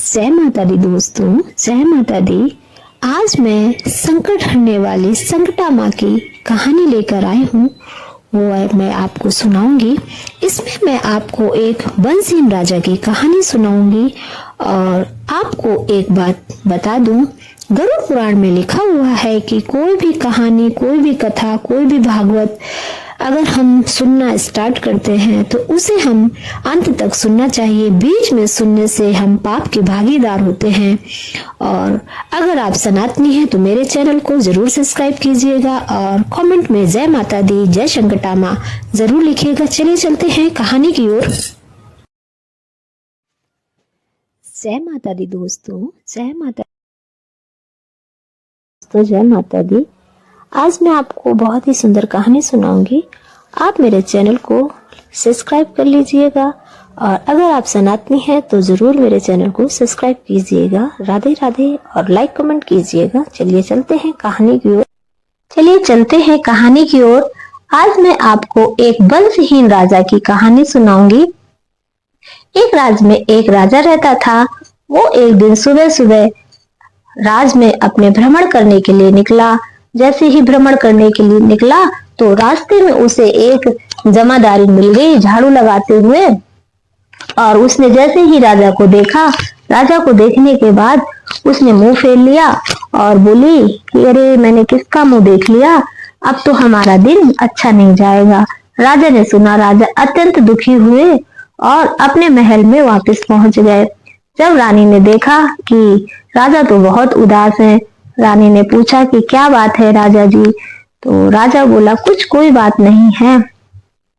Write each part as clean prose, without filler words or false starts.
जय माता दी दोस्तों, जय माता दी। आज मैं संकट हरने वाली संकटा माँ की कहानी लेकर आई हूँ। वो मैं आपको सुनाऊंगी। इसमें मैं आपको एक वंशहीन राजा की कहानी सुनाऊंगी। और आपको एक बात बता दूं, गरुड़ पुराण में लिखा हुआ है कि कोई भी कहानी, कोई भी कथा, कोई भी भागवत अगर हम सुनना स्टार्ट करते हैं तो उसे हम अंत तक सुनना चाहिए। बीच में सुनने से हम पाप के भागीदार होते हैं। और अगर आप सनातनी हैं तो मेरे चैनल को जरूर सब्सक्राइब कीजिएगा और कमेंट में जय माता दी, जय संकटा माँ जरूर लिखिएगा। चलिए चलते हैं कहानी की ओर। जय माता दी दोस्तों, जय माता जय माता दी। आज मैं आपको बहुत ही सुंदर कहानी सुनाऊंगी। आप मेरे चैनल को सब्सक्राइब कर लीजिएगा और अगर आप सनातनी हैं तो जरूर मेरे चैनल को सब्सक्राइब कीजिएगा। राधे राधे और लाइक कमेंट कीजिएगा। चलिए चलते हैं कहानी की ओर। आज मैं आपको एक वंशहीन राजा की कहानी सुनाऊंगी। एक राज्य में एक राजा रहता था। वो एक दिन सुबह सुबह राज में अपने भ्रमण करने के लिए निकला। जैसे ही भ्रमण करने के लिए निकला तो रास्ते में उसे एक जमादारी मिल गई झाड़ू लगाते हुए। और उसने जैसे ही राजा को देखा, राजा को देखने के बाद उसने मुंह फेर लिया और बोली कि अरे मैंने किसका मुंह देख लिया, अब तो हमारा दिन अच्छा नहीं जाएगा। राजा ने सुना, राजा अत्यंत दुखी हुए और अपने महल में वापस पहुंच गए। जब रानी ने देखा कि राजा तो बहुत उदास है, रानी ने पूछा कि क्या बात है राजा जी। तो राजा बोला कुछ कोई बात नहीं है।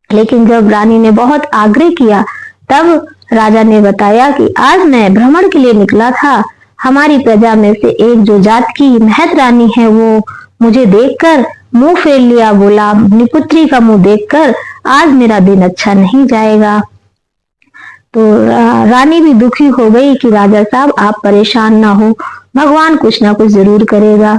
लेकिन जब रानी ने बहुत आग्रह किया तब राजा ने बताया कि आज मैं भ्रमण के लिए निकला था। हमारी प्रजा में से एक जो जात की महत रानी है वो मुझे देखकर मुंह फेर लिया, बोला अपनी पुत्री का मुंह देखकर आज मेरा दिन अच्छा नहीं जाएगा। तो रानी भी दुखी हो गई कि राजा साहब आप परेशान ना हो, भगवान कुछ ना कुछ जरूर करेगा।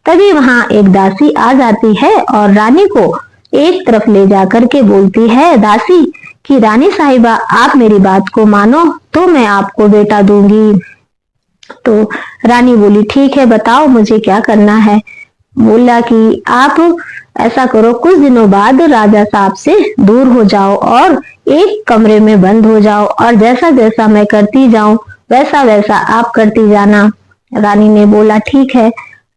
तभी वहां एक दासी आ जाती है और रानी को एक तरफ ले जाकर के बोलती है दासी कि रानी साहिबा आप मेरी बात को मानो तो मैं आपको बेटा दूंगी। तो रानी बोली ठीक है बताओ मुझे क्या करना है। बोला कि आप ऐसा करो, कुछ दिनों बाद राजा साहब से दूर हो जाओ और एक कमरे में बंद हो जाओ और जैसा जैसा मैं करती जाऊं वैसा वैसा आप करती जाना। रानी ने बोला ठीक है।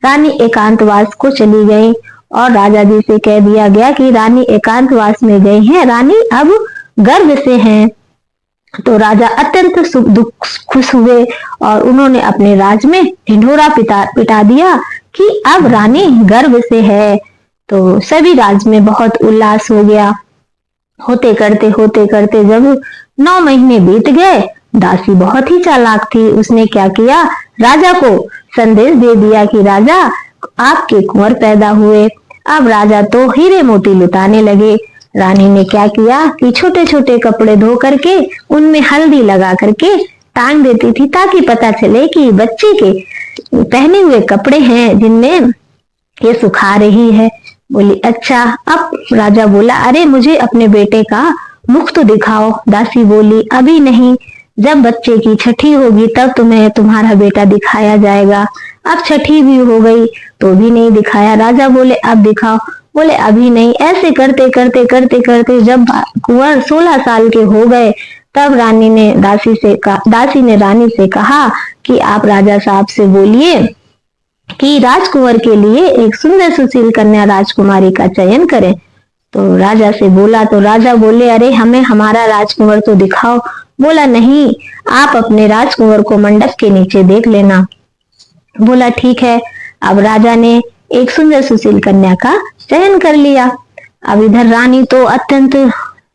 रानी एकांतवास को चली गई और राजा जी से कह दिया गया कि रानी एकांतवास में गई हैं, रानी अब गर्भ से हैं। तो राजा अत्यंत खुश हुए और उन्होंने अपने राज में ढिंढोरा पिटा दिया कि अब रानी गर्भ से है। तो सभी राज में बहुत उल्लास हो गया। होते करते जब 9 महीने बीत गए, दासी बहुत ही चालाक थी। उसने क्या किया, राजा को संदेश दे दिया कि राजा आपके कुंवर पैदा हुए। अब राजा तो हीरे मोती लुटाने लगे। रानी ने क्या किया कि छोटे छोटे कपड़े धो करके उनमें हल्दी लगा करके टांग देती थी ताकि पता चले कि बच्चे के पहने हुए कपड़े हैं जिनमें ये सुखा रही है। बोली अच्छा। अब राजा बोला अरे मुझे अपने बेटे का मुख तो दिखाओ। दासी बोली अभी नहीं, जब बच्चे की छठी होगी तब तुम्हें तुम्हारा बेटा दिखाया जाएगा। अब छठी भी हो गई तो भी नहीं दिखाया। राजा बोले अब दिखाओ। बोले अभी नहीं। ऐसे करते करते जब कुंवर 16 साल के हो गए तब रानी ने दासी ने रानी से कहा कि आप राजा साहब से बोलिए कि राजकुंवर के लिए एक सुंदर सुशील कन्या राजकुमारी का चयन करें। तो राजा से बोला तो राजा बोले अरे हमें हमारा राजकुंवर तो दिखाओ। बोला नहीं, आप अपने राजकुंवर को मंडप के नीचे देख लेना। बोला ठीक है। अब राजा ने एक सुंदर सुशील कन्या का चयन कर लिया। अब इधर रानी तो अत्यंत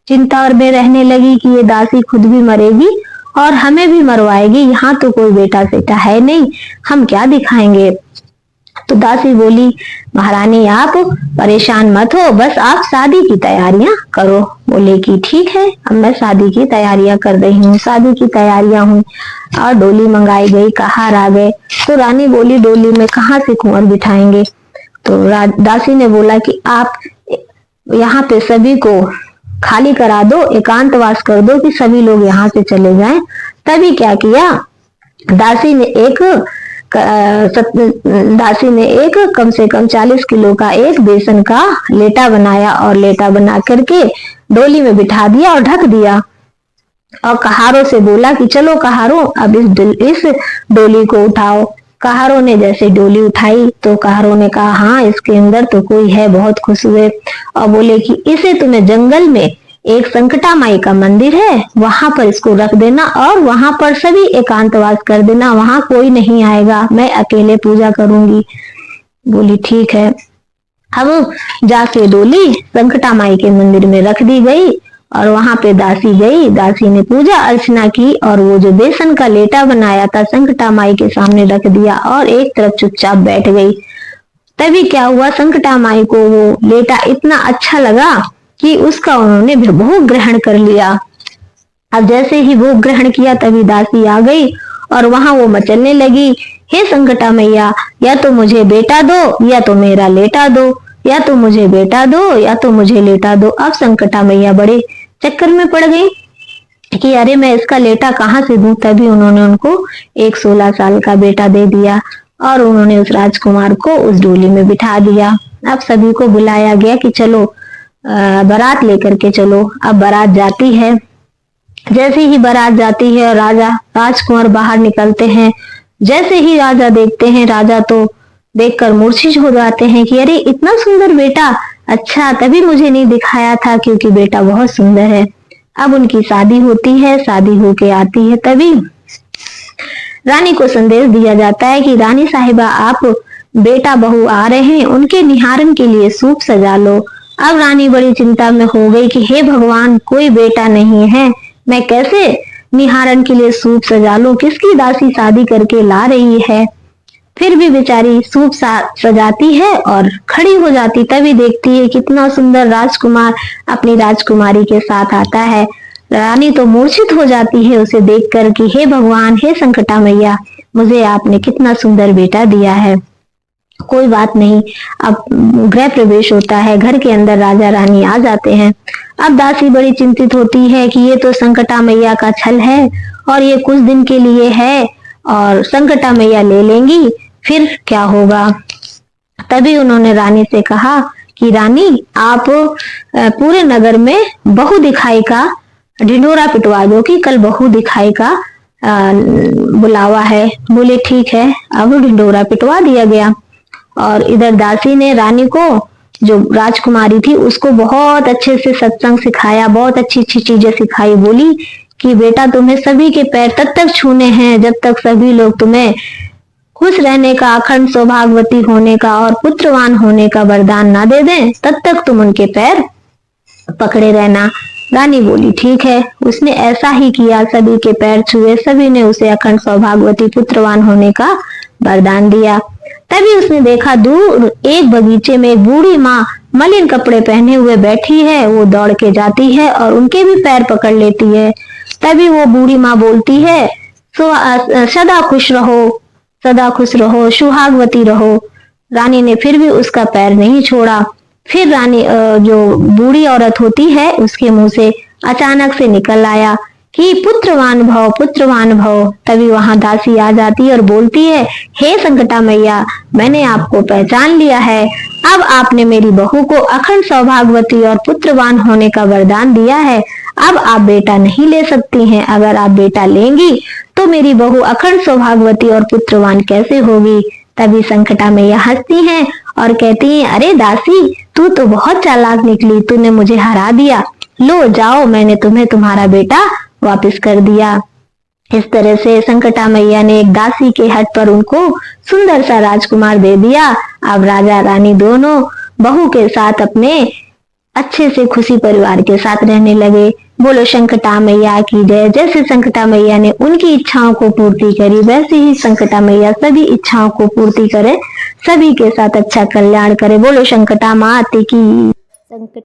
चिंता में रहने लगी कि ये दासी खुद भी मरेगी और हमें भी मरवाएगी। यहाँ तो कोई बेटा सेटा है नहीं, हम क्या दिखाएंगे। तो दासी बोली महारानी आप परेशान मत हो, बस आप शादी की तैयारियां करो। बोले कि ठीक है, अब मैं शादी की तैयारियां कर रही हूँ, शादी की तैयारियां हुई और डोली मंगाई गई, कहार आ गए। तो रानी बोली डोली में कहाँ से कुंवर बिठाएंगे। तो दासी ने बोला कि आप यहाँ पे सभी को खाली करा दो, एकांतवास कर दो कि सभी लोग यहाँ से चले जाएं। तभी क्या किया, दासी ने एक कम से कम 40 किलो का एक बेसन का लेटा बनाया और लेटा बना करके डोली में बिठा दिया और ढक दिया और कहारों से बोला कि चलो कहारों, अब इस डोली को उठाओ। कहारों ने जैसे डोली उठाई तो कहारों ने कहा, हाँ इसके अंदर तो कोई है। बहुत खुश हुए और बोले कि इसे तुम्हें जंगल में एक संकटा माई का मंदिर है, वहां पर इसको रख देना और वहां पर सभी एकांतवास कर देना, वहां कोई नहीं आएगा, मैं अकेले पूजा करूंगी। बोली ठीक है। अब जाके डोली संकटा माई के मंदिर में रख दी गई और वहां पे दासी गई। दासी ने पूजा अर्चना की और वो जो बेसन का लेटा बनाया था संकटा माई के सामने रख दिया और एक तरफ चुपचाप बैठ गई। तभी क्या हुआ, संकटा माई को वो लेटा इतना अच्छा लगा कि उसका उन्होंने भोग ग्रहण कर लिया। अब जैसे ही भोग ग्रहण किया तभी दासी आ गई और वहां वो मचलने लगी, हे संकटा मैया, या तो मुझे बेटा दो या तो मेरा लेटा दो, या तो मुझे बेटा दो या तो मुझे लेटा दो। अब संकटा मैया बड़े चक्कर में पड़ गई कि अरे मैं इसका लेटा कहाँ से दूं। तभी उन्होंने उनको एक 16 साल का बेटा दे दिया और उन्होंने उस राजकुमार को उस डोली में बिठा दिया। अब सभी को बुलाया गया कि चलो बारात लेकर के चलो। अब बारात जाती है। जैसे ही बारात जाती है राजा राजकुमार बाहर निकलते हैं। जैसे ही राजा देखते हैं, राजा तो देखकर मूर्छित हो जाते हैं कि अरे इतना सुंदर बेटा, अच्छा तभी मुझे नहीं दिखाया था क्योंकि बेटा बहुत सुंदर है। अब उनकी शादी होती है, शादी होके आती है, तभी रानी को संदेश दिया जाता है कि रानी साहिबा आप बेटा बहू आ रहे हैं, उनके निहारन के लिए सूप सजा लो। अब रानी बड़ी चिंता में हो गई कि हे भगवान, कोई बेटा नहीं है, मैं कैसे निहारन के लिए सूप सजा लूं, किसकी दासी शादी करके ला रही है। फिर भी बेचारी सूप सजाती है और खड़ी हो जाती। तभी देखती है कितना सुंदर राजकुमार अपनी राजकुमारी के साथ आता है। रानी तो मूर्छित हो जाती है उसे देखकर कि हे भगवान, हे संकटा मैया, मुझे आपने कितना सुंदर बेटा दिया है। कोई बात नहीं। अब गृह प्रवेश होता है, घर के अंदर राजा रानी आ जाते हैं। अब दासी बड़ी चिंतित होती है कि ये तो संकटा मैया का छल है और ये कुछ दिन के लिए है और संकटा मैया ले लेंगी, फिर क्या होगा। तभी उन्होंने रानी से कहा कि रानी, आप पूरे नगर में बहू दिखाई का ढिंढोरा पिटवा दो कि कल बहू दिखाई का बुलावा है। बोले ठीक है। अब ढिंढोरा पिटवा दिया गया और इधर दासी ने रानी को, जो राजकुमारी थी, उसको बहुत अच्छे से सत्संग सिखाया, बहुत अच्छी अच्छी चीजें सिखाई। बोली कि बेटा, तुम्हें सभी के पैर तब तक छूने हैं जब तक सभी लोग तुम्हें खुश रहने का, अखंड सौभाग्यवती होने का और पुत्रवान होने का वरदान ना दे दें, तब तक तुम उनके पैर पकड़े रहना। रानी बोली ठीक है। उसने ऐसा ही किया, सभी के पैर छुए, सभी ने उसे अखंड सौभाग्यवती पुत्रवान होने का वरदान दिया। तभी उसने देखा दूर एक बगीचे में एक बूढ़ी माँ मलिन कपड़े पहने हुए बैठी है। वो दौड़ के जाती है और उनके भी पैर पकड़ लेती है। तभी वो बूढ़ी माँ बोलती है, सदा खुश रहो, सदा खुश रहो, सुहागवती रहो। रानी ने फिर भी उसका पैर नहीं छोड़ा। फिर रानी, जो बूढ़ी औरत होती है, उसके मुंह से अचानक से निकल आया कि पुत्रवान भव, पुत्रवान भव। तभी वहां दासी आ जाती है और बोलती है, हे संकटा मैया, मैंने आपको पहचान लिया है। अब आपने मेरी बहू को अखंड सौभाग्यवती और पुत्रवान होने का वरदान दिया है। अब आप बेटा नहीं ले सकती हैं। अगर आप बेटा लेंगी तो मेरी बहू अखंड सौभाग्यवती और पुत्रवान कैसे होगी। तभी संकटा मैया हंसती हैं और कहती हैं, अरे दासी, तू तो बहुत चालाक निकली, तूने मुझे हरा दिया। लो जाओ, मैंने तुम्हें तुम्हारा बेटा वापस कर दिया। इस तरह से संकटा मैया ने एक दासी के हट पर उनको सुंदर सा राजकुमार दे दिया। अब राजा रानी दोनों बहू के साथ अपने अच्छे से खुशी परिवार के साथ रहने लगे। बोलो संकटा मैया की जय। जैसे संकटा मैया ने उनकी इच्छाओं को पूर्ति करी, वैसे ही संकटा मैया सभी इच्छाओं को पूर्ति करे, सभी के साथ अच्छा कल्याण करे। बोलो संकटा मात की। संकट